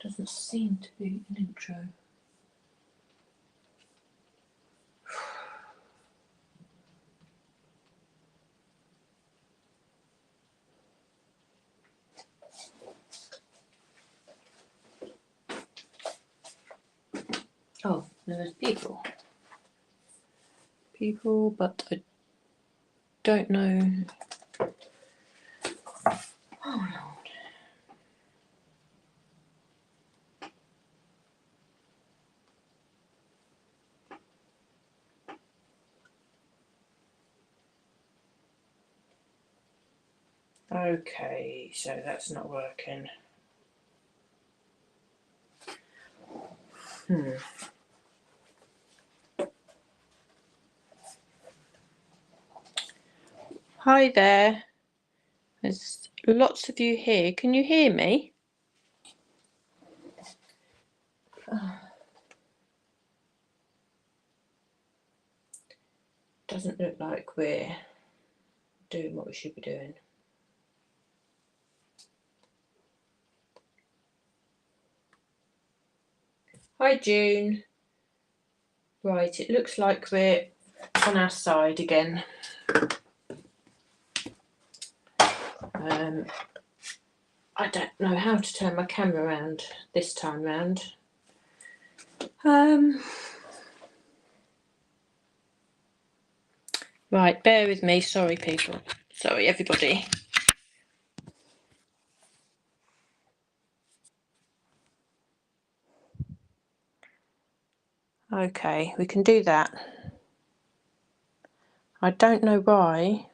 Doesn't seem to be an intro. Oh, there's people. People, but I don't know. Oh, Lord. Okay, so that's not working. Hi there. There's lots of you here. Can you hear me? Doesn't look like we're doing what we should be doing. Hi, June. Right, it looks like we're on our side again. I don't know how to turn my camera around this time round. Right, bear with me. Sorry, people. Sorry, everybody. Okay, we can do that. I don't know why.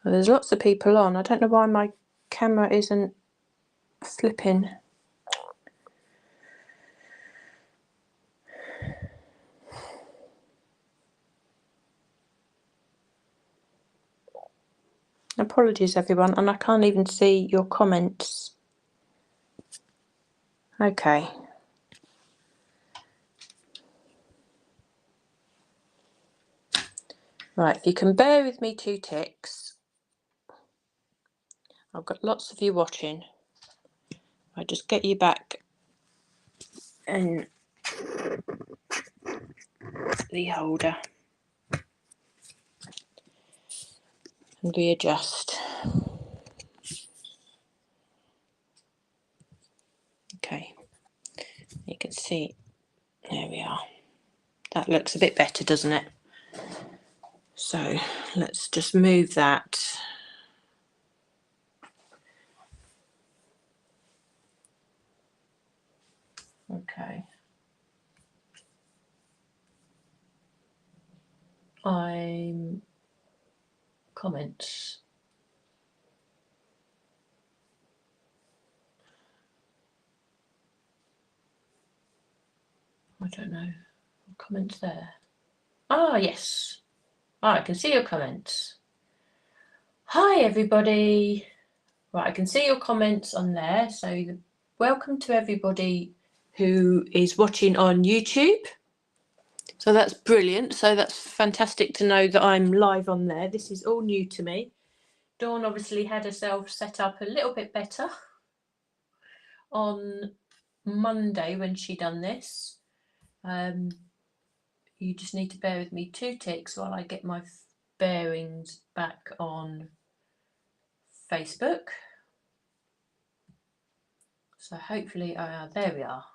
Well, there's lots of people on. I don't know why my camera isn't flipping. Apologies, everyone, and I can't even see your comments. Okay. Right, if you can bear with me 2 ticks. I've got lots of you watching. I just get you back in the holder and readjust. Okay, you can see, there we are. That looks a bit better, doesn't it? So let's just move that. Okay. I'm comments. I don't know. Comments there. Ah, yes. Ah, I can see your comments. Hi, everybody. Right, I can see your comments on there. So welcome to everybody who is watching on YouTube. So that's brilliant. So that's fantastic to know that I'm live on there. This is all new to me. Dawn obviously had herself set up a little bit better on Monday when she done this. You just need to bear with me 2 ticks while I get my bearings back on Facebook. So hopefully, there we are.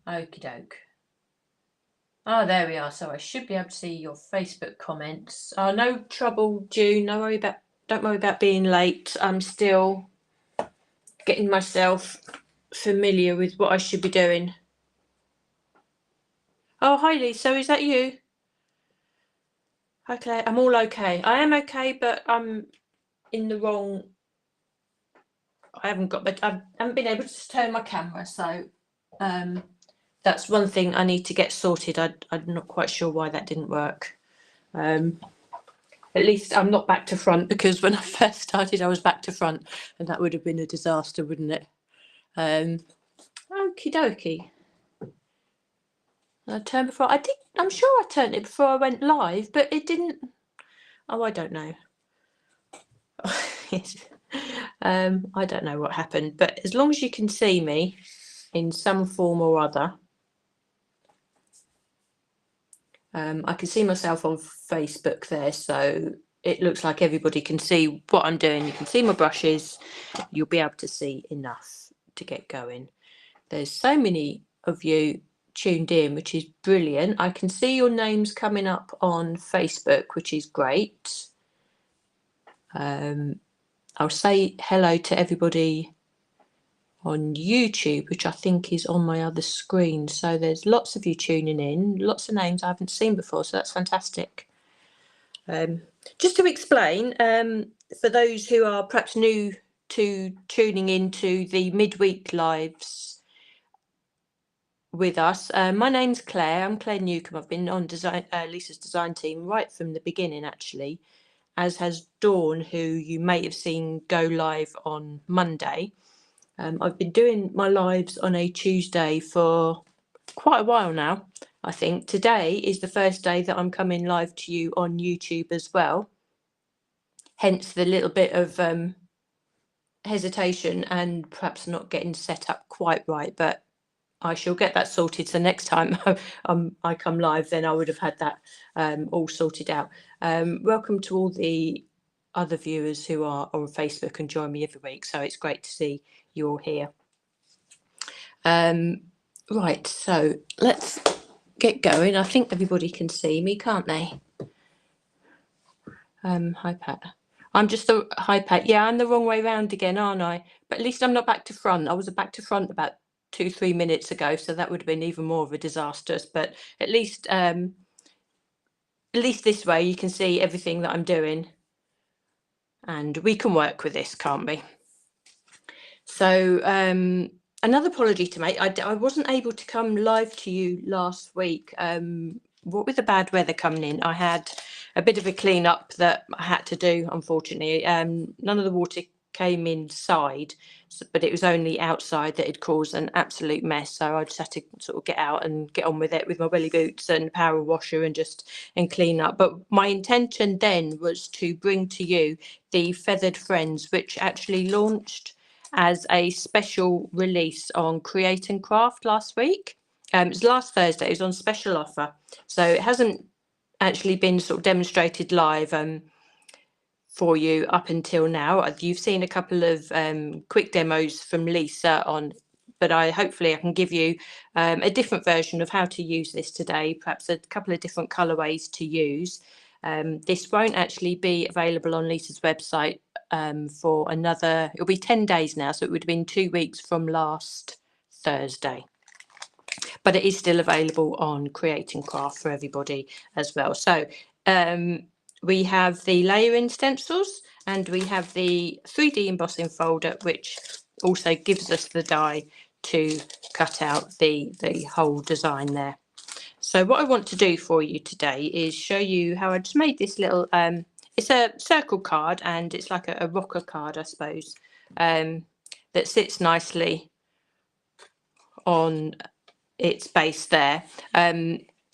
Okie doke. Ah, there we are. So I should be able to see your Facebook comments. No trouble, June. Don't worry about being late. I'm still getting myself familiar with what I should be doing. Oh, hi, Lee. So is that you? Okay, I'm all okay. I am okay, but I'm in the wrong. I haven't been able to turn my camera, so that's one thing I need to get sorted. I'm not quite sure why that didn't work. At least I'm not back to front, because when I first started I was back to front, and that would have been a disaster, wouldn't it? Okie dokie. I turned before. I'm sure I turned it before I went live, but it didn't. Oh, I don't know. I don't know what happened, but as long as you can see me in some form or other, I can see myself on Facebook there, so it looks like everybody can see what I'm doing. You can see my brushes. You'll be able to see enough to get going. There's so many of you tuned in, which is brilliant. I can see your names coming up on Facebook, which is great. I'll say hello to everybody on YouTube, which I think is on my other screen. So there's lots of you tuning in, lots of names I haven't seen before, so that's fantastic. Just to explain, for those who are perhaps new to tuning into the midweek lives with us, my name's Claire. I'm Claire Newcomb. I've been on Lisa's design team right from the beginning, actually, as has Dawn, who you may have seen go live on Monday. I've been doing my lives on a Tuesday for quite a while now. I think today is the first day that I'm coming live to you on YouTube as well. Hence the little bit of hesitation and perhaps not getting set up quite right, but I shall get that sorted. So next time I come live, then I would have had that all sorted out. Welcome to all the other viewers who are on Facebook and join me every week. So it's great to see you all here. Right, so let's get going. I think everybody can see me, can't they? Hi, Pat. I'm just the hi, Pat. Yeah, I'm the wrong way round again, aren't I? But at least I'm not back to front. I was back to front about 2-3 minutes ago, so that would have been even more of a disaster. But at least this way you can see everything that I'm doing, and we can work with this, can't we? So another apology to make. I wasn't able to come live to you last week. What with the bad weather coming in, I had a bit of a clean up that I had to do, unfortunately. None of the water came inside, but it was only outside that had caused an absolute mess. So I just had to sort of get out and get on with it with my welly boots and power washer and clean up. But my intention then was to bring to you the Feathered Friends, which actually launched as a special release on Create and Craft last week. It was last Thursday. It was on special offer, so it hasn't actually been sort of demonstrated live for you up until now. You've seen a couple of quick demos from Lisa on, but hopefully I can give you a different version of how to use this today, perhaps a couple of different colorways to use. This won't actually be available on Lisa's website for another, it'll be 10 days now, so it would have been 2 weeks from last Thursday. But it is still available on Create and Craft for everybody as well. So we have the layering stencils and we have the 3D embossing folder, which also gives us the die to cut out the whole design there. So what I want to do for you today is show you how I just made this little, it's a circle card and it's like a rocker card, I suppose, that sits nicely on its base there.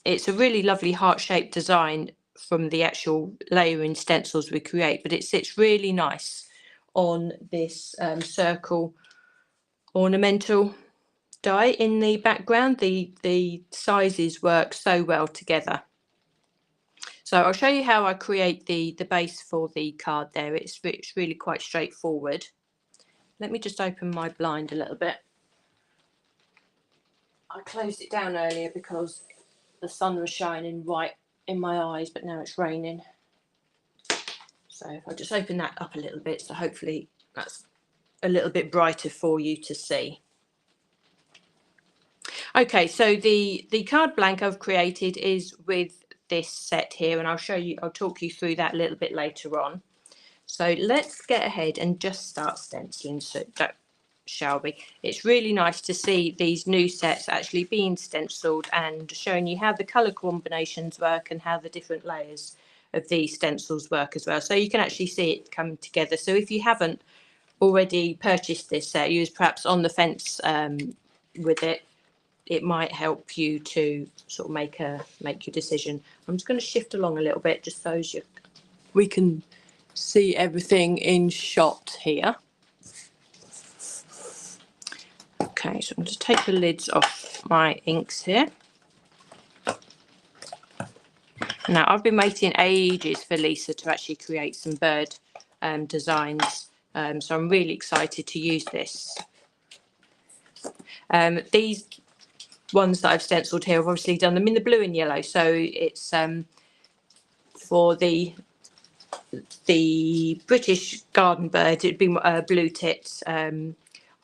It's a really lovely heart-shaped design from the actual layering stencils we create, but it sits really nice on this circle ornamental die in the background. The sizes work so well together. So I'll show you how I create the base for the card there. It's really quite straightforward. Let me just open my blind a little bit. I closed it down earlier because the sun was shining right in my eyes, but now it's raining. So if I just open that up a little bit, so hopefully that's a little bit brighter for you to see. Okay, so the card blank I've created is with this set here, and I'll talk you through that a little bit later on. So let's get ahead and just start stenciling, shall we? It's really nice to see these new sets actually being stenciled and showing you how the colour combinations work and how the different layers of these stencils work as well. So you can actually see it come together. So if you haven't already purchased this set, you was perhaps on the fence with it, it might help you to sort of make your decision. I'm just going to shift along a little bit just so we can see everything in shot here. Okay, so I'm going to take the lids off my inks here. Now, I've been waiting ages for Lisa to actually create some bird designs, so I'm really excited to use this. These ones that I've stenciled here, I've obviously done them in the blue and yellow, so it's for the British garden bird, it'd be blue tits.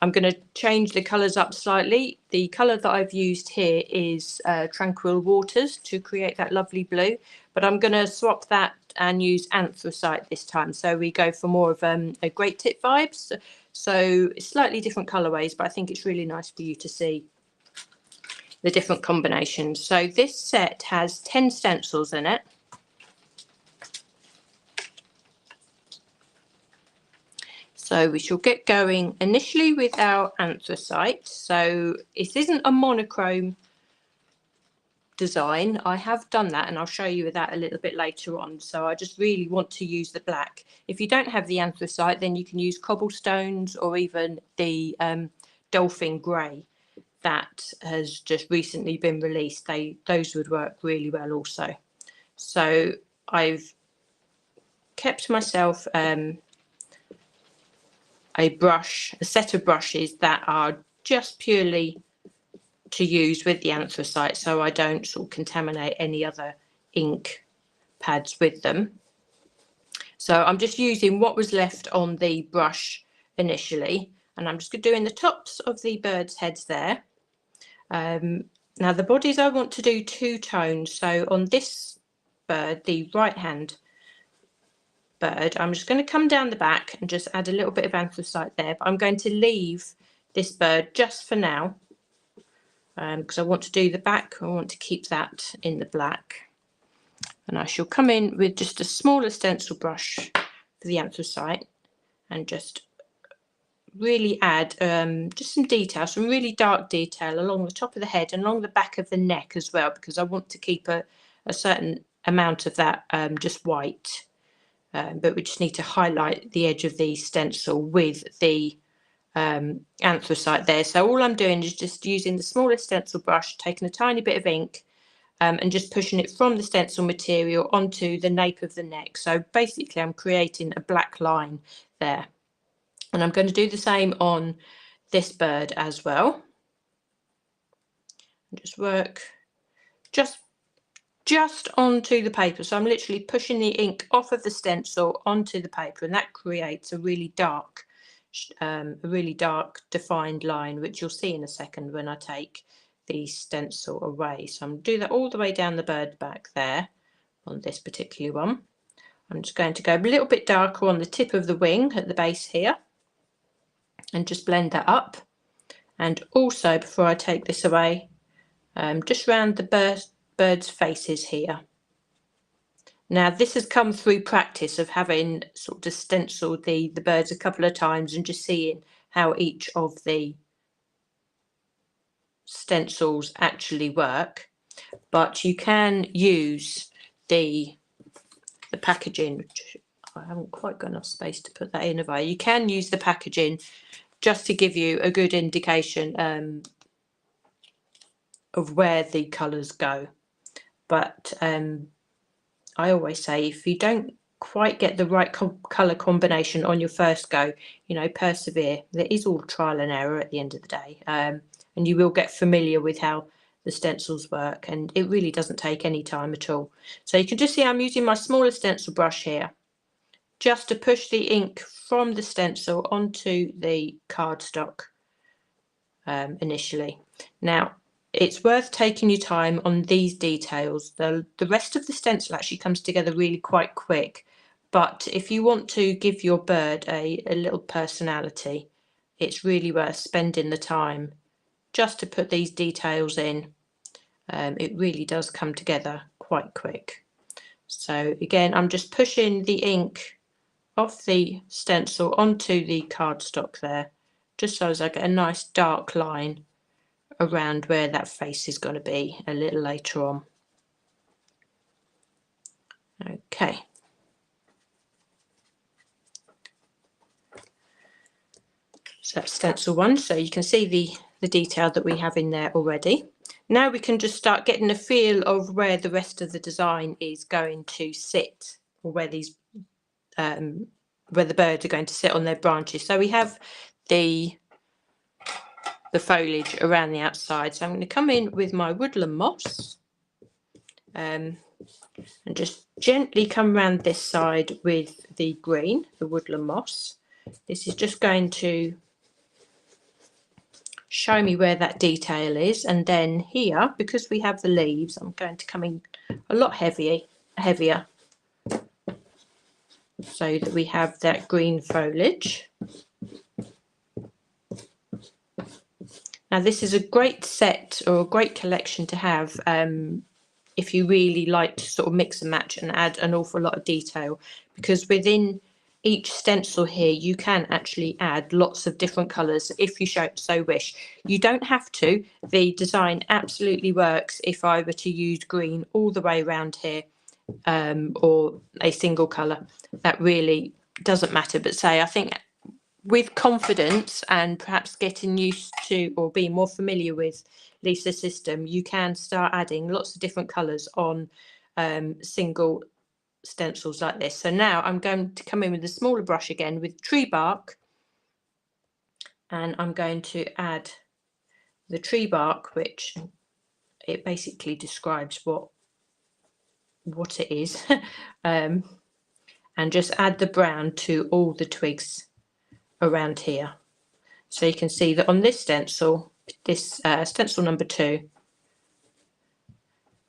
I'm going to change the colours up slightly. The colour that I've used here is Tranquil Waters to create that lovely blue, but I'm going to swap that and use Anthracite this time. So we go for more of a Great Tit vibes. So slightly different colourways, but I think it's really nice for you to see the different combinations. So this set has 10 stencils in it. So we shall get going initially with our anthracite. So it isn't a monochrome design. I have done that and I'll show you that a little bit later on. So I just really want to use the black. If you don't have the anthracite, then you can use cobblestones or even the dolphin grey that has just recently been released. Those would work really well also. So I've kept myself a set of brushes that are just purely to use with the anthracite, so I don't sort of contaminate any other ink pads with them. So I'm just using what was left on the brush initially, and I'm just doing the tops of the birds' heads there. Now the bodies I want to do two tones, so on this bird, the right hand bird, I'm just going to come down the back and just add a little bit of anthracite there, but I'm going to leave this bird just for now because I want to do the back. I want to keep that in the black, and I shall come in with just a smaller stencil brush for the anthracite and just really add just some detail, some really dark detail along the top of the head and along the back of the neck as well, because I want to keep a certain amount of that just white. But we just need to highlight the edge of the stencil with the anthracite there. So all I'm doing is just using the smallest stencil brush, taking a tiny bit of ink and just pushing it from the stencil material onto the nape of the neck. So basically I'm creating a black line there. And I'm going to do the same on this bird as well. And just work just onto the paper. So I'm literally pushing the ink off of the stencil onto the paper, and that creates a really dark defined line, which you'll see in a second when I take the stencil away. So I'm going to do that all the way down the bird back there on this particular one. I'm just going to go a little bit darker on the tip of the wing at the base here and just blend that up. And also, before I take this away, just round the bird's faces here. Now this has come through practice of having sort of stenciled the birds a couple of times and just seeing how each of the stencils actually work. But you can use the packaging, which I haven't quite got enough space to put that in, have I? You can use the packaging just to give you a good indication of where the colours go. But I always say, if you don't quite get the right colour combination on your first go, you know, persevere. There is all trial and error at the end of the day, and you will get familiar with how the stencils work, and it really doesn't take any time at all. So you can just see I'm using my smaller stencil brush here just to push the ink from the stencil onto the cardstock initially. Now it's worth taking your time on these details. The rest of the stencil actually comes together really quite quick, but if you want to give your bird a little personality, it's really worth spending the time just to put these details in. It really does come together quite quick. So again, I'm just pushing the ink off the stencil onto the cardstock there, just so as I get a nice dark line around where that face is going to be a little later on. Okay. So that's stencil 1. So you can see the detail that we have in there already. Now we can just start getting a feel of where the rest of the design is going to sit, or where these where the birds are going to sit on their branches. So we have the foliage around the outside. So I'm going to come in with my woodland moss and just gently come around this side with the green, the woodland moss. This is just going to show me where that detail is, and then here, because we have the leaves, I'm going to come in a lot heavier so that we have that green foliage. Now this is a great set, or a great collection to have if you really like to sort of mix and match and add an awful lot of detail, because within each stencil here you can actually add lots of different colours if you so wish. You don't have to. The design absolutely works if I were to use green all the way around here, or a single colour. That really doesn't matter. But I think with confidence and perhaps getting used to or being more familiar with Lisa's system, you can start adding lots of different colours on single stencils like this. So now I'm going to come in with a smaller brush again with tree bark, and I'm going to add the tree bark, which it basically describes what it is, and just add the brown to all the twigs around here. So you can see that on this stencil, stencil number 2,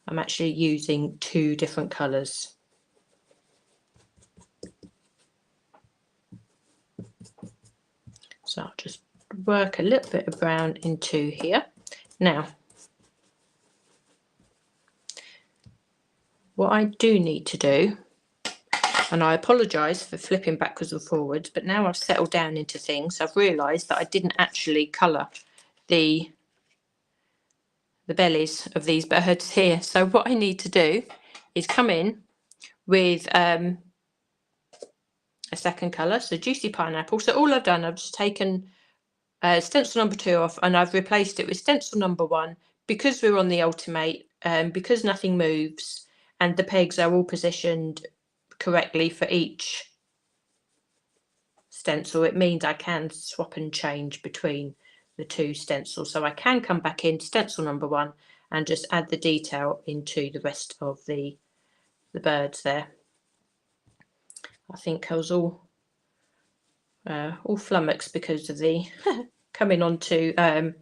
I'm actually using 2 different colours. So I'll just work a little bit of brown into here. Now, what I do need to do, and I apologise for flipping backwards and forwards, but now I've settled down into things, I've realised that I didn't actually colour the bellies of these birds here. So what I need to do is come in with a second colour, so Juicy Pineapple. So all I've done, I've just taken stencil number 2 off, and I've replaced it with stencil number 1, because we're on the ultimate, because nothing moves and the pegs are all positioned correctly for each stencil. It means I can swap and change between the 2 stencils, so I can come back in stencil number 1 and just add the detail into the rest of the birds there. I think I was all flummoxed because of the coming onto a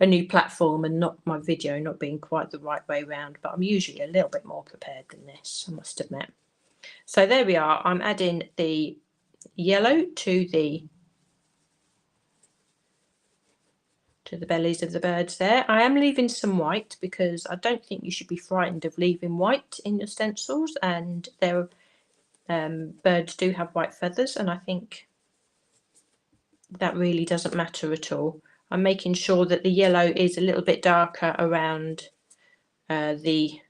new platform and not my video not being quite the right way round, but I'm usually a little bit more prepared than this, I must admit. So there we are. I'm adding the yellow to the bellies of the birds there. I am leaving some white because I don't think you should be frightened of leaving white in your stencils, and their birds do have white feathers, and I think that really doesn't matter at all. I'm making sure that the yellow is a little bit darker around the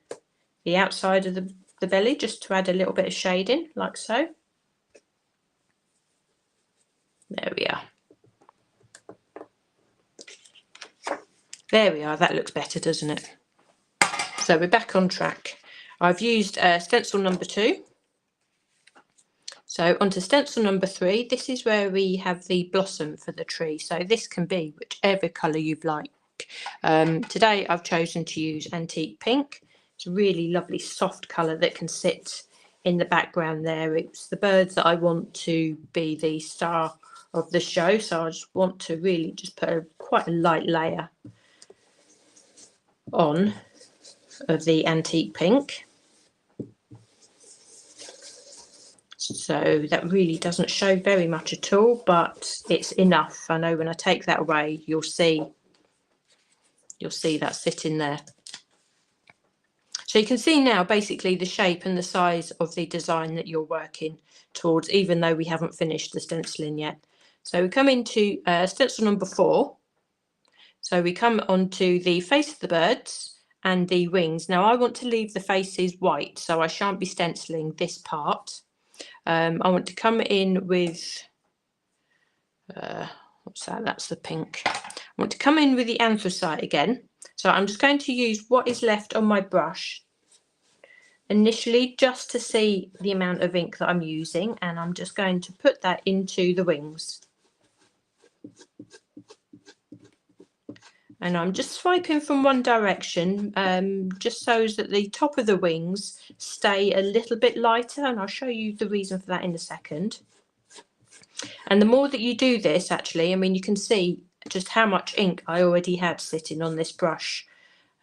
outside of the belly, just to add a little bit of shading, like so. There we are. There we are, that looks better, doesn't it? So we're back on track. I've used stencil number 2. So onto stencil number 3. This is where we have the blossom for the tree. So this can be whichever colour you'd like. Today I've chosen to use Antique Pink. It's a really lovely soft colour that can sit in the background there. It's the birds that I want to be the star of the show, so I just want to really just put quite a light layer on of the Antique Pink. So that really doesn't show very much at all, but it's enough. I know when I take that away, you'll see that sitting there. So you can see now basically the shape and the size of the design that you're working towards, even though we haven't finished the stenciling yet. So we come into stencil number 4. So we come onto the face of the birds and the wings. Now I want to leave the faces white, so I shan't be stenciling this part. I want to come in with, what what's that? That's the pink. I want to come in with the anthracite again. So I'm just going to use what is left on my brush initially just to see the amount of ink that I'm using, and I'm just going to put that into the wings. And I'm just swiping from one direction, just so that the top of the wings stay a little bit lighter, and I'll show you the reason for that in a second. And the more that you do this, actually, I mean, you can see just how much ink I already had sitting on this brush.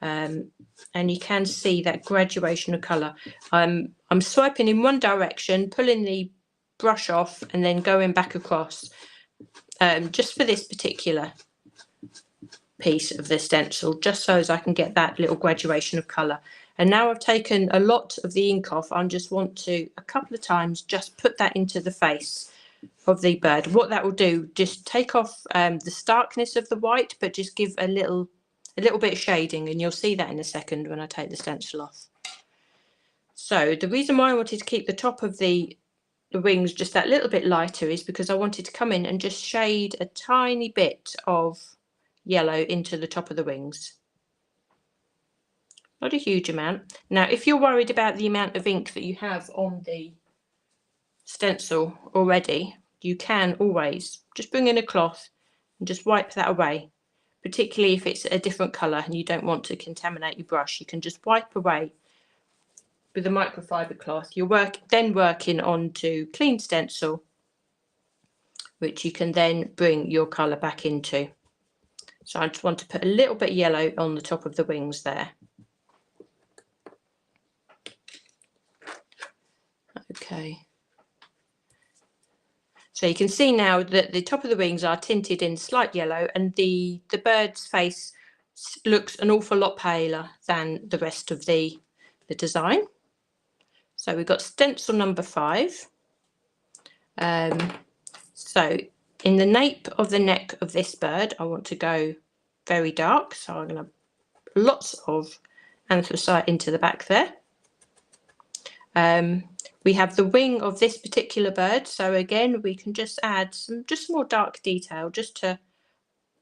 And you can see that graduation of colour. I'm swiping in one direction, pulling the brush off, and then going back across, just for this particular piece of the stencil, just so as I can get that little graduation of colour. And now I've taken a lot of the ink off, I just want to a couple of times just put that into the face of the bird. What that will do, just take off the starkness of the white, but just give a little bit of shading, and you'll see that in a second when I take the stencil off. So the reason why I wanted to keep the top of the wings just that little bit lighter is because I wanted to come in and just shade a tiny bit of yellow into the top of the wings. Not a huge amount. Now, if you're worried about the amount of ink that you have on the stencil already, you can always just bring in a cloth and just wipe that away. Particularly if it's a different colour and you don't want to contaminate your brush, you can just wipe away with a microfiber cloth. You're then working on to clean stencil, which you can then bring your colour back into. So I just want to put a little bit of yellow on the top of the wings there. Okay. So you can see now that the top of the wings are tinted in slight yellow, and the bird's face looks an awful lot paler than the rest of the design. So we've got stencil number 5. So in the nape of the neck of this bird, I want to go very dark. So I'm going to put lots of anthracite into the back there. We have the wing of this particular bird, so again we can just add some more dark detail just to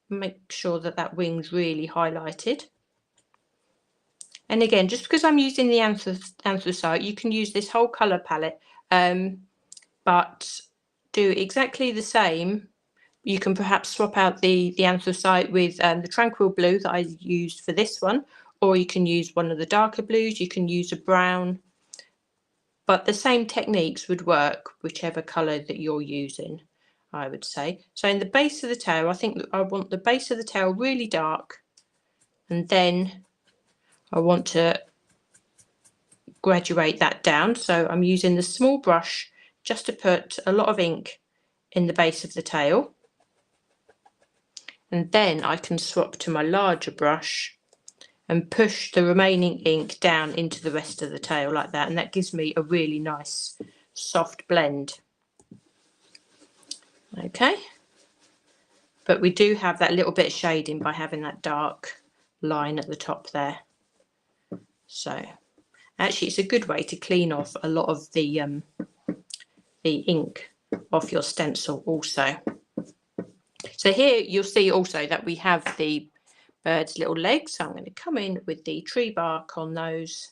make sure that that wing's really highlighted. And again, just because I'm using the anthracite, you can use this whole colour palette, but do exactly the same. You can perhaps swap out the anthracite with the tranquil blue that I used for this one, or you can use one of the darker blues, you can use a brown. But the same techniques would work whichever colour that you're using, I would say. So in the base of the tail, I think that I want the base of the tail really dark, and then I want to graduate that down. So I'm using the small brush just to put a lot of ink in the base of the tail. And then I can swap to my larger brush and push the remaining ink down into the rest of the tail like that, and that gives me a really nice soft blend. Okay, but we do have that little bit of shading by having that dark line at the top there. So actually it's a good way to clean off a lot of the ink off your stencil also. So here you'll see also that we have the bird's little legs, so I'm going to come in with the tree bark on those.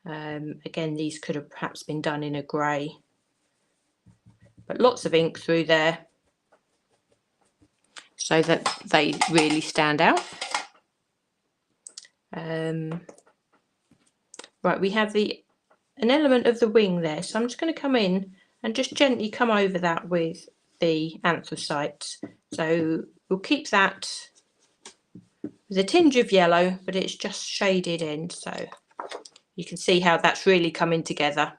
Again, these could have perhaps been done in a grey, but lots of ink through there so that they really stand out. Right, we have an element of the wing there, so I'm just going to come in and just gently come over that with the anthracite. So we'll keep that with a tinge of yellow, but it's just shaded in, so you can see how that's really coming together.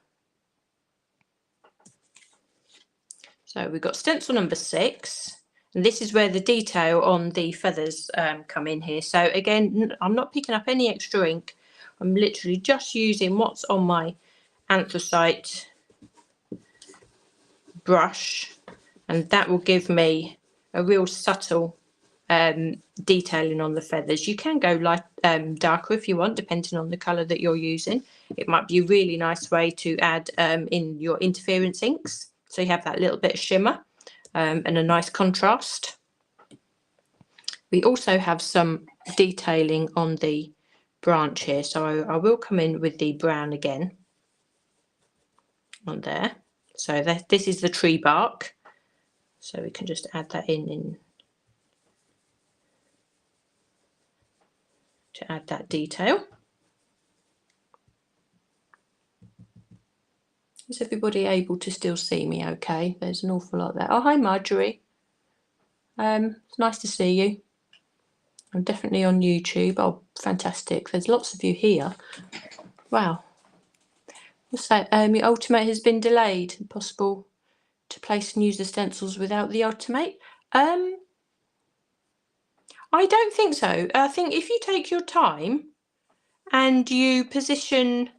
So we've got stencil number 6, and this is where the detail on the feathers come in here. So again, I'm not picking up any extra ink. I'm literally just using what's on my anthracite brush, and that will give me a real subtle detailing on the feathers. You can go light darker if you want, depending on the colour that you're using. It might be a really nice way to add in your interference inks, so you have that little bit of shimmer. and a nice contrast. We also have some detailing on the branch here, so I will come in with the brown again on there. So this is the tree bark, so we can just add that in to add that detail. Is everybody able to still see me okay? There's an awful lot there. Oh, hi Marjorie. It's nice to see you. I'm definitely on YouTube. Oh, fantastic. There's lots of you here. Wow. What's that? Your Ultimate has been delayed. Possible to place and use the stencils without the Ultimate? I don't think so. I think if you take your time and you position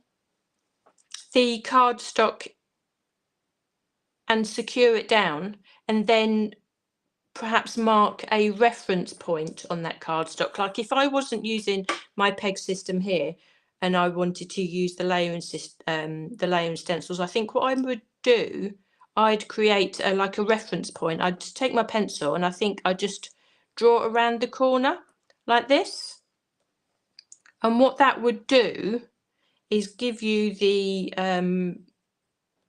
the cardstock and secure it down, and then perhaps mark a reference point on that cardstock. Like if I wasn't using my peg system here and I wanted to use the layering stencils, I think what I would do, I'd create like a reference point. I'd just take my pencil and I think I'd just draw around the corner like this. And what that would do is give you the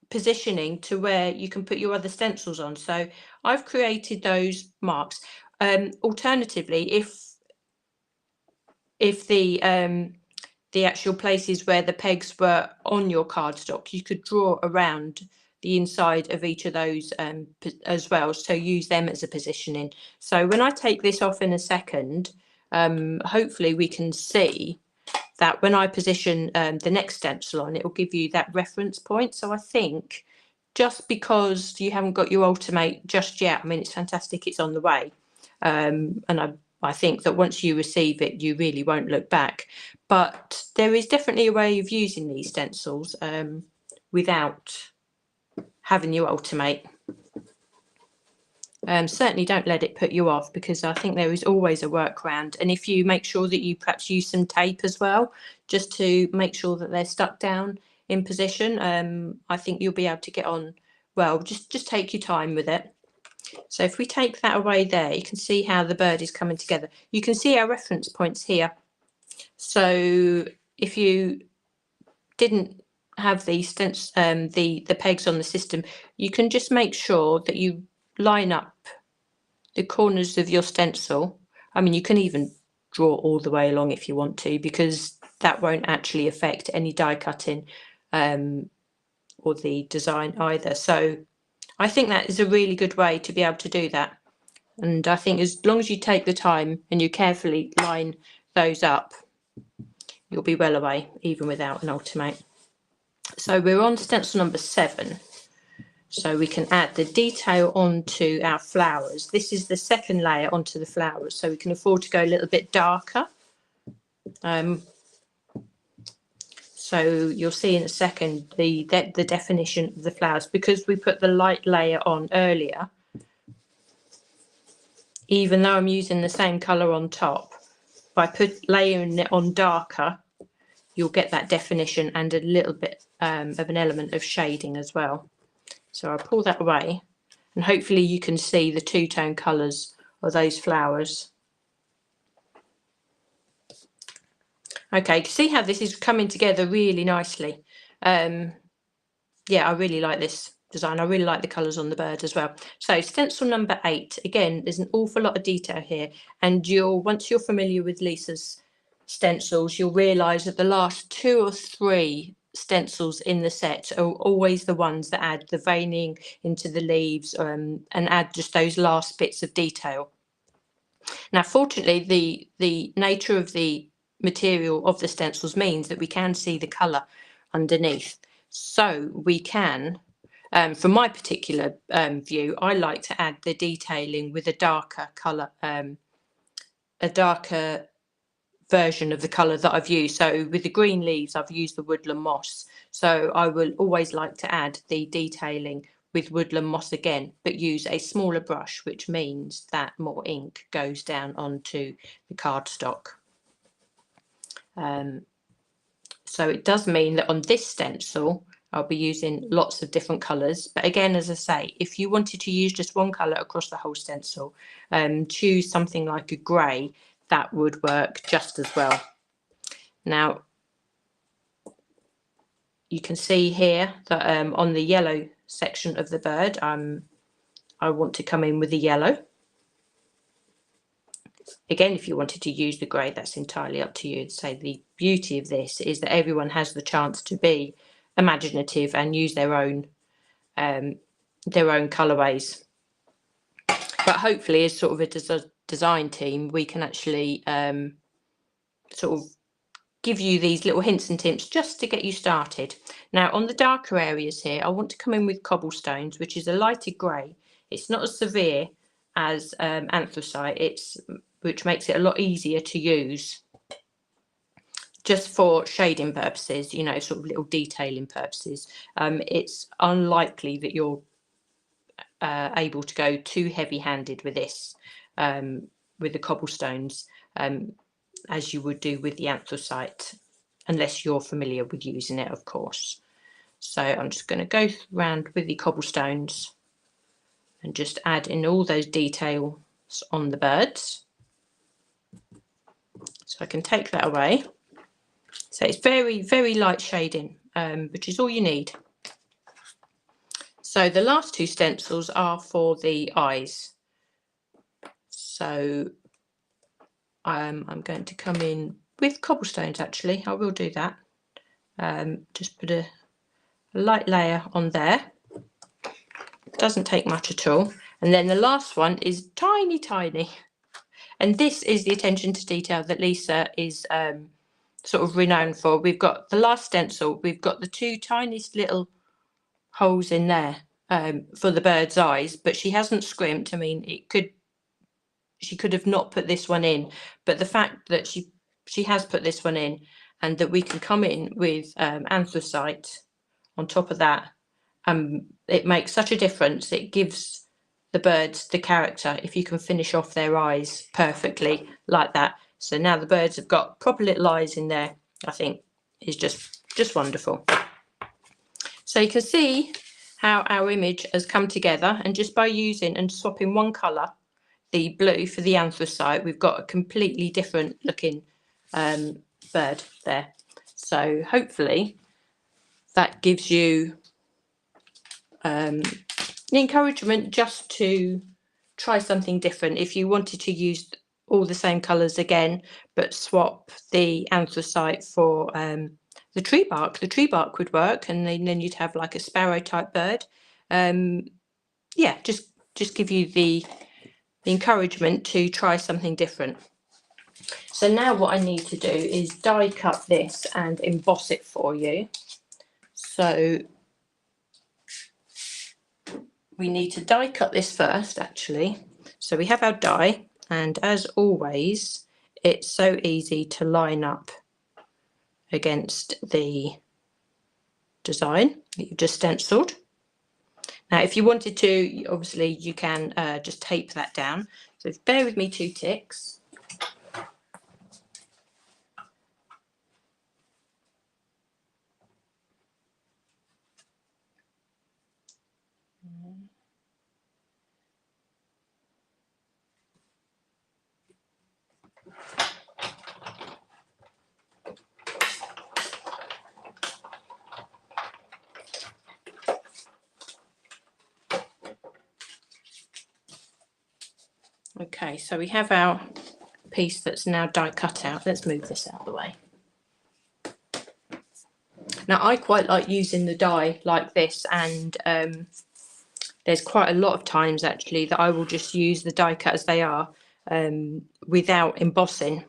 positioning to where you can put your other stencils on. So I've created those marks. Alternatively, if the actual places where the pegs were on your cardstock, you could draw around the inside of each of those as well. So use them as a positioning. So when I take this off in a second, hopefully we can see that when I position the next stencil on, it will give you that reference point. So I think just because you haven't got your Ultimate just yet, I mean, it's fantastic, it's on the way. And I think that once you receive it, you really won't look back. But there is definitely a way of using these stencils without having your Ultimate. Certainly don't let it put you off, because I think there is always a workaround. And if you make sure that you perhaps use some tape as well, just to make sure that they're stuck down in position, I think you'll be able to get on well. Just take your time with it. So if we take that away there, you can see how the bird is coming together. You can see our reference points here. So if you didn't have the pegs on the system, you can just make sure that you line up the corners of your stencil. I mean, you can even draw all the way along if you want to, because that won't actually affect any die cutting or the design either. So I think that is a really good way to be able to do that. And I think as long as you take the time and you carefully line those up, you'll be well away, even without an Ultimate. So we're on stencil number 7. So we can add the detail onto our flowers. This is the second layer onto the flowers, so we can afford to go a little bit darker. So you'll see in a second the definition of the flowers, because we put the light layer on earlier. Even though I'm using the same colour on top, by layering it on darker, you'll get that definition and a little bit of an element of shading as well. So I'll pull that away, and hopefully you can see the two-tone colours of those flowers. Okay, you can see how this is coming together really nicely. Yeah, I really like this design. I really like the colours on the bird as well. So stencil number 8, again, there's an awful lot of detail here, and once you're familiar with Lisa's stencils, you'll realise that the last 2 or 3 stencils in the set are always the ones that add the veining into the leaves and add just those last bits of detail. Now, fortunately, the nature of the material of the stencils means that we can see the colour underneath. So we can, from my particular view, I like to add the detailing with a darker colour, a darker version of the colour that I've used. So with the green leaves, I've used the woodland moss. So I will always like to add the detailing with woodland moss again, but use a smaller brush, which means that more ink goes down onto the cardstock. So it does mean that on this stencil, I'll be using lots of different colours. But again, as I say, if you wanted to use just one colour across the whole stencil, choose something like a grey, that would work just as well. Now, you can see here that on the yellow section of the bird, I want to come in with the yellow. Again, if you wanted to use the grey, that's entirely up to you. So the beauty of this is that everyone has the chance to be imaginative and use their own colourways. But hopefully, as sort of a design team, we can actually sort of give you these little hints and tips just to get you started. Now, on the darker areas here, I want to come in with cobblestones, which is a lighter grey. It's not as severe as anthracite, which makes it a lot easier to use just for shading purposes, you know, sort of little detailing purposes. It's unlikely that you're able to go too heavy-handed with this, with the cobblestones, as you would do with the anthracite, unless you're familiar with using it, of course. So I'm just going to go around with the cobblestones and just add in all those details on the birds. So I can take that away. So it's very, very light shading, which is all you need. So the last two stencils are for the eyes. So I'm going to come in with cobblestones, actually. I will do that. Just put a light layer on there. Doesn't take much at all. And then the last one is tiny, tiny. And this is the attention to detail that Lisa is sort of renowned for. We've got the last stencil, we've got the two tiniest little holes in there for the bird's eyes, but she hasn't scrimped. I mean, she could have not put this one in, but the fact that she has put this one in, and that we can come in with anthracite on top of that, it makes such a difference. It gives the birds the character if you can finish off their eyes perfectly like that. So now the birds have got proper little eyes in there. I think is just wonderful. So you can see how our image has come together, and just by using and swapping one colour, the blue for the anthracite, we've got a completely different looking bird there. So hopefully that gives you the encouragement just to try something different. If you wanted to use all the same colours again, but swap the anthracite for the tree bark would work, and then you'd have like a sparrow type bird. Yeah, just give you the encouragement to try something different. So now what I need to do is die cut this and emboss it for you. So we need to die cut this first, actually. So we have our die, and as always, it's so easy to line up against the design that you've just stenciled. Now, if you wanted to, obviously you can just tape that down. So bear with me 2 ticks. Okay, so we have our piece that's now die cut out. Let's move this out of the way. Now, I quite like using the die like this, and there's quite a lot of times actually that I will just use the die cut as they are without embossing.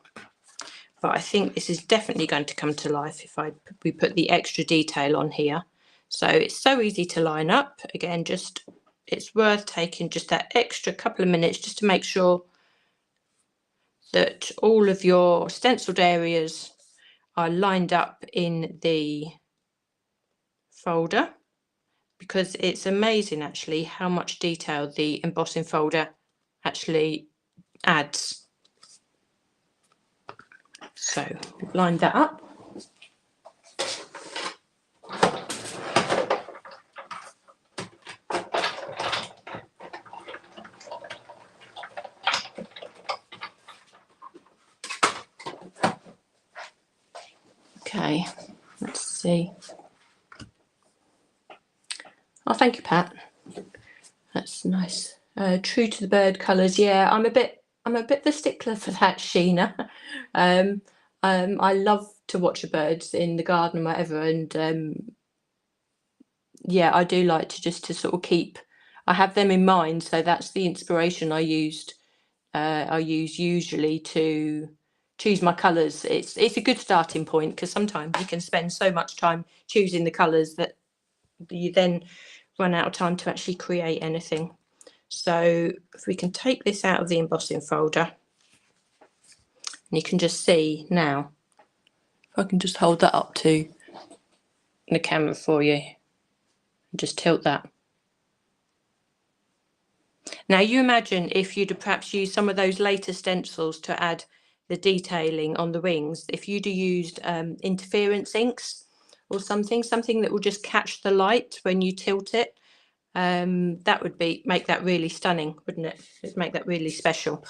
But I think this is definitely going to come to life if we put the extra detail on here. So it's so easy to line up. Again, it's worth taking just that extra couple of minutes just to make sure that all of your stenciled areas are lined up in the folder, because it's amazing actually how much detail the embossing folder actually adds. So line that up. Okay, let's see. Oh, thank you, Pat. That's nice. True to the bird colours. Yeah, I'm a bit the stickler for that, Sheena. I love to watch the birds in the garden or whatever, and yeah, I do like to just to sort of keep. I have them in mind, so that's the inspiration I used. I use usually to choose my colours. It's a good starting point, because sometimes you can spend so much time choosing the colours that you then run out of time to actually create anything. So if we can take this out of the embossing folder, and you can just see now, if I can just hold that up to the camera for you, and just tilt that. Now you imagine if you'd perhaps used some of those later stencils to add the detailing on the wings, if you'd have used interference inks or something that will just catch the light when you tilt it, that would make that really stunning, wouldn't it? It'd make that really special.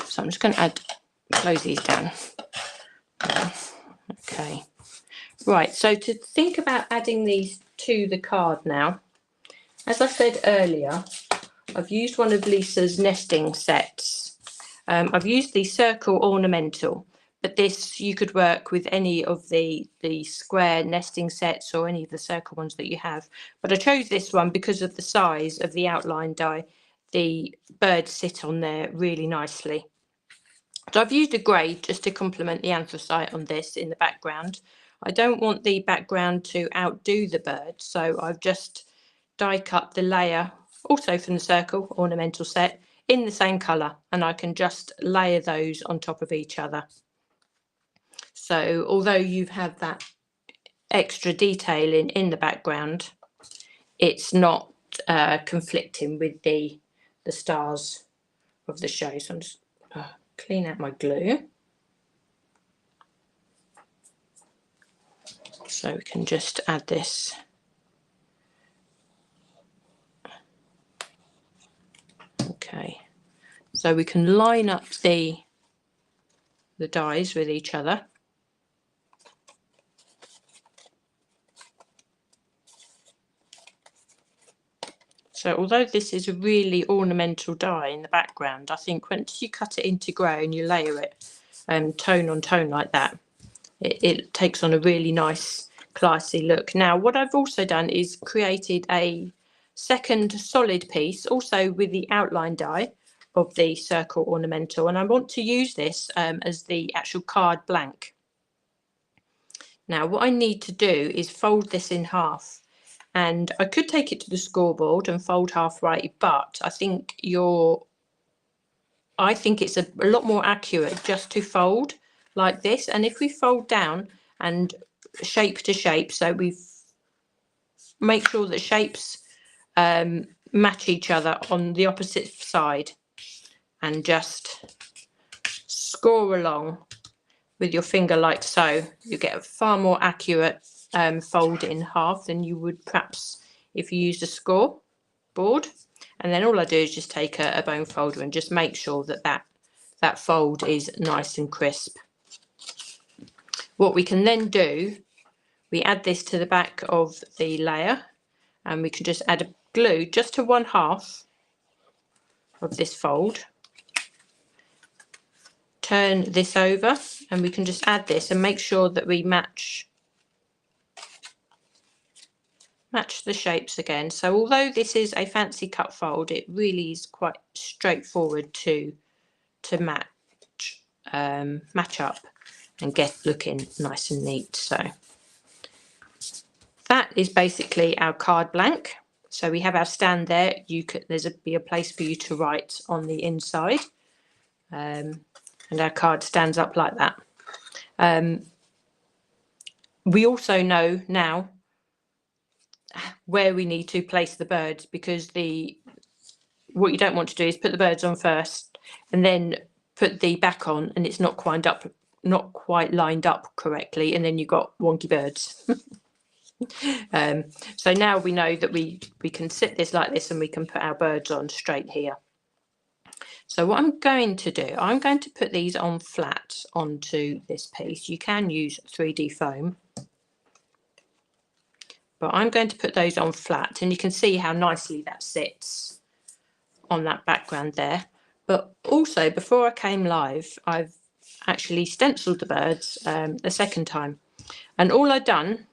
So I'm just going to close these down. Okay, right, so to think about adding these to the card now, as I said earlier, I've used one of Lisa's nesting sets. I've used the circle ornamental, but this you could work with any of the square nesting sets or any of the circle ones that you have. But I chose this one because of the size of the outline die. The birds sit on there really nicely. So I've used a grey just to complement the anthracite on this in the background. I don't want the background to outdo the bird, so I've just die cut the layer, also from the circle ornamental set, in the same colour, and I can just layer those on top of each other. So although you have that extra detailing in the background, it's not conflicting with the stars of the show. So I'm just clean out my glue. So we can just add this. Okay, so we can line up the dies with each other. So although this is a really ornamental die in the background, I think once you cut it into grey and you layer it tone on tone like that, it takes on a really nice classy look. Now what I've also done is created a second solid piece, also with the outline die of the circle ornamental, and I want to use this as the actual card blank. Now what I need to do is fold this in half, and I could take it to the scoreboard and fold half right, but I think it's a lot more accurate just to fold like this. And if we fold down and shape to shape, so we make sure that shapes match each other on the opposite side, and just score along with your finger like so, you get a far more accurate fold in half than you would perhaps if you used a score board. And then all I do is just take a bone folder and just make sure that fold is nice and crisp. What we can then do, we add this to the back of the layer, and we can just add a glue just to one half of this fold. Turn this over, and we can just add this and make sure that we match the shapes again. So although this is a fancy cut fold, it really is quite straightforward to match up and get looking nice and neat. So that is basically our card blank. So we have our stand there. There's be a place for you to write on the inside, and our card stands up like that. We also know now where we need to place the birds, because what you don't want to do is put the birds on first and then put the back on, and it's not quite lined up correctly, and then you've got wonky birds. So now we know that we can sit this like this, and we can put our birds on straight here. So what I'm going to do, I'm going to put these on flat onto this piece. You can use 3D foam, but I'm going to put those on flat, and you can see how nicely that sits on that background there. But also, before I came live, I've actually stenciled the birds a second time, and all I've done,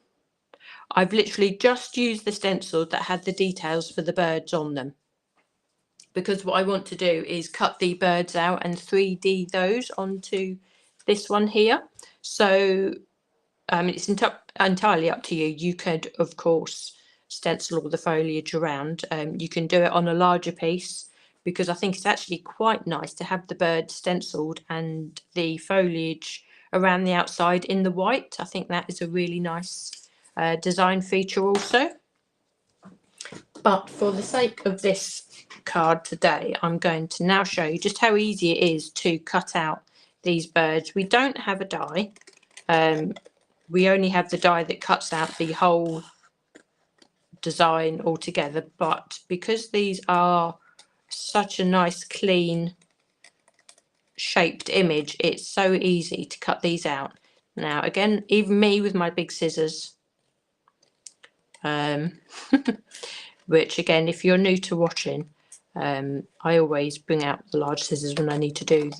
I've literally just used the stencil that had the details for the birds on them, because what I want to do is cut the birds out and 3D those onto this one here. So it's entirely up to you. You could, of course, stencil all the foliage around. You can do it on a larger piece, because I think it's actually quite nice to have the bird stenciled and the foliage around the outside in the white. I think that is a really nice design feature also. But for the sake of this card today, I'm going to now show you just how easy it is to cut out these birds. We don't have a die. We only have the die that cuts out the whole design altogether, but because these are such a nice clean shaped image, it's so easy to cut these out. Now again, even me with my big scissors, which again, if you're new to watching, I always bring out the large scissors when I need to do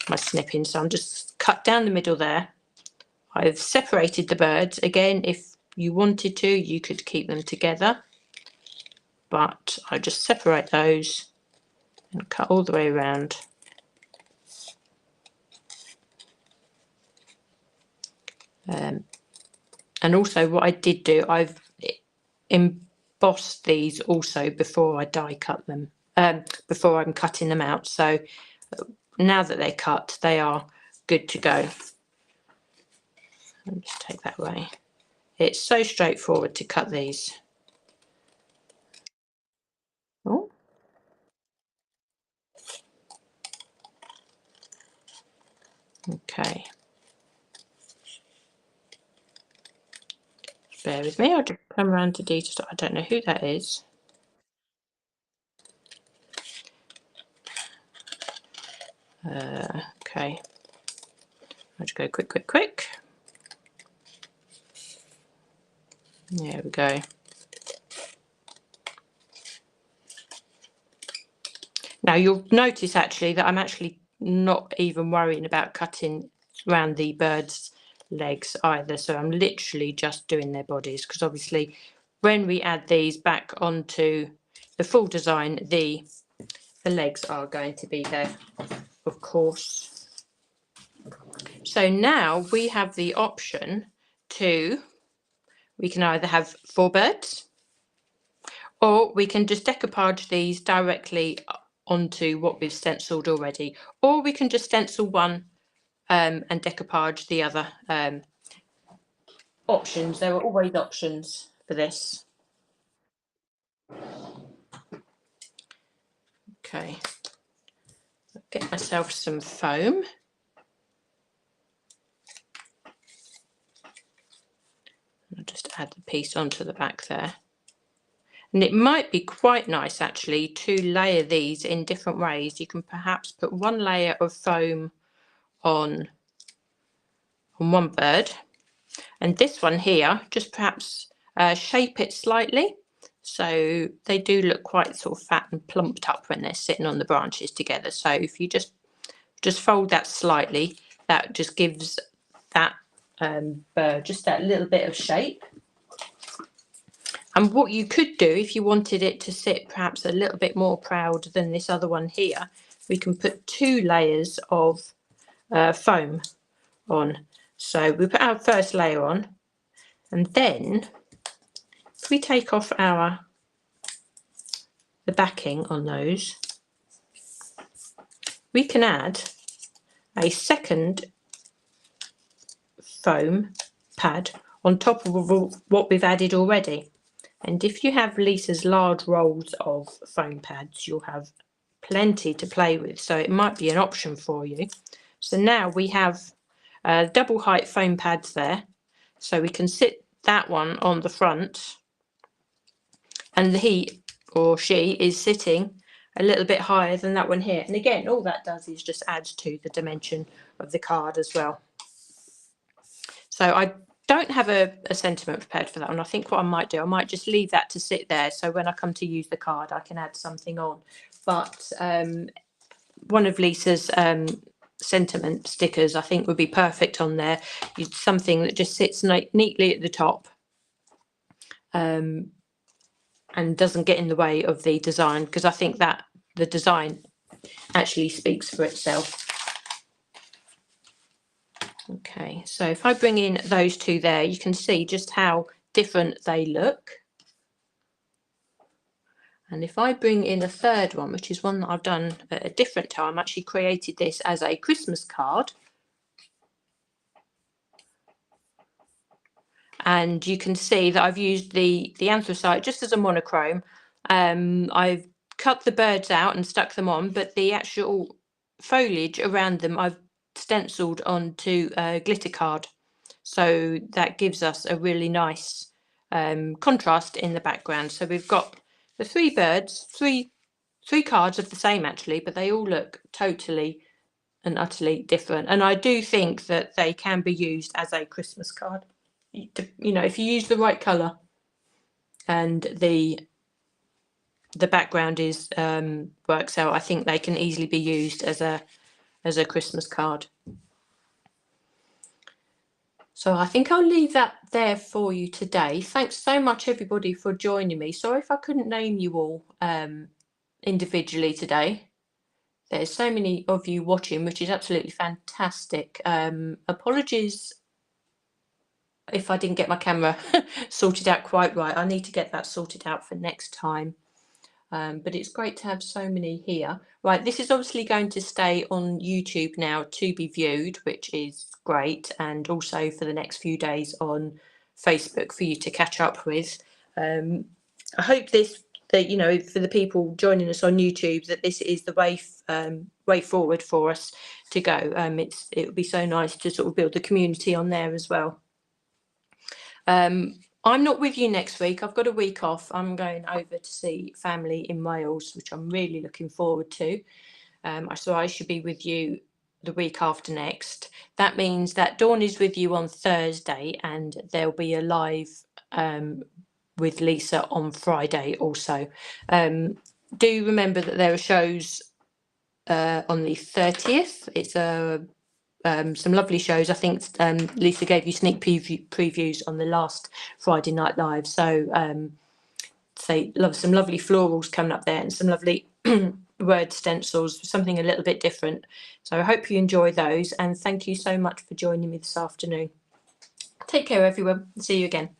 my snipping. So I'm just cut down the middle there. I've separated the birds. Again, if you wanted to, you could keep them together, but I just separate those and cut all the way around. And also what I did do, I've embossed these also before I die cut them, before I'm cutting them out. So now that they're cut, they are good to go. Let me just take that away. It's so straightforward to cut these. Oh. Okay. Bear with me, I'll just come around to details. I don't know who that is. Okay. I'll just go quick. There we go. Now you'll notice actually that I'm actually not even worrying about cutting around the bird's legs either. So I'm literally just doing their bodies, because obviously when we add these back onto the full design, the legs are going to be there, of course. So now we have the option we can either have 4 birds, or we can just decoupage these directly onto what we've stenciled already, or we can just stencil one and decoupage the other. Options, there are always options for this. Okay, I'll get myself some foam. I'll just add the piece onto the back there. And it might be quite nice actually to layer these in different ways. You can perhaps put one layer of foam on one bird, and this one here, just perhaps shape it slightly so they do look quite sort of fat and plumped up when they're sitting on the branches together. So if you just fold that slightly, that just gives that bird just that little bit of shape. And what you could do, if you wanted it to sit perhaps a little bit more proud than this other one here, we can put 2 layers of foam on. So we put our first layer on, and then if we take off the backing on those, we can add a second foam pad on top of what we've added already. And if you have Lisa's large rolls of foam pads, you'll have plenty to play with, so it might be an option for you. So now we have double height foam pads there, so we can sit that one on the front, and he or she is sitting a little bit higher than that one here. And again, all that does is just add to the dimension of the card as well. So I don't have a sentiment prepared for that one. I think what I might do, I might just leave that to sit there, so when I come to use the card, I can add something on. But one of Lisa's sentiment stickers, I think, would be perfect on there. Something that just sits neatly at the top and doesn't get in the way of the design, because I think that the design actually speaks for itself. Okay, so if I bring in those two there, you can see just how different they look. And if I bring in a third one, which is one that I've done at a different time, I actually created this as a Christmas card. And you can see that I've used the anthracite just as a monochrome. I've cut the birds out and stuck them on, but the actual foliage around them I've stenciled onto a glitter card. So that gives us a really nice contrast in the background. So we've got the three birds, three cards of the same actually, but they all look totally and utterly different. And I do think that they can be used as a Christmas card. You know, if you use the right colour and the background is works out, I think they can easily be used as a Christmas card. So I think I'll leave that there for you today. Thanks so much, everybody, for joining me. Sorry if I couldn't name you all individually today. There's so many of you watching, which is absolutely fantastic. Apologies if I didn't get my camera sorted out quite right. I need to get that sorted out for next time. But it's great to have so many here. Right, this is obviously going to stay on YouTube now to be viewed, which is great, and also for the next few days on Facebook for you to catch up with. I hope that you know, for the people joining us on YouTube, that this is the way forward for us to go. It would be so nice to sort of build the community on there as well. I'm not with you next week. I've got a week off. I'm going over to see family in Wales, which I'm really looking forward to. So I should be with you the week after next. That means that Dawn is with you on Thursday, and there'll be a live with Lisa on Friday also. Do remember that there are shows on the 30th. It's some lovely shows. I think Lisa gave you sneak previews on the last Friday Night Live. So some lovely florals coming up there and some lovely word stencils, something a little bit different. So I hope you enjoy those, and thank you so much for joining me this afternoon. Take care, everyone. See you again.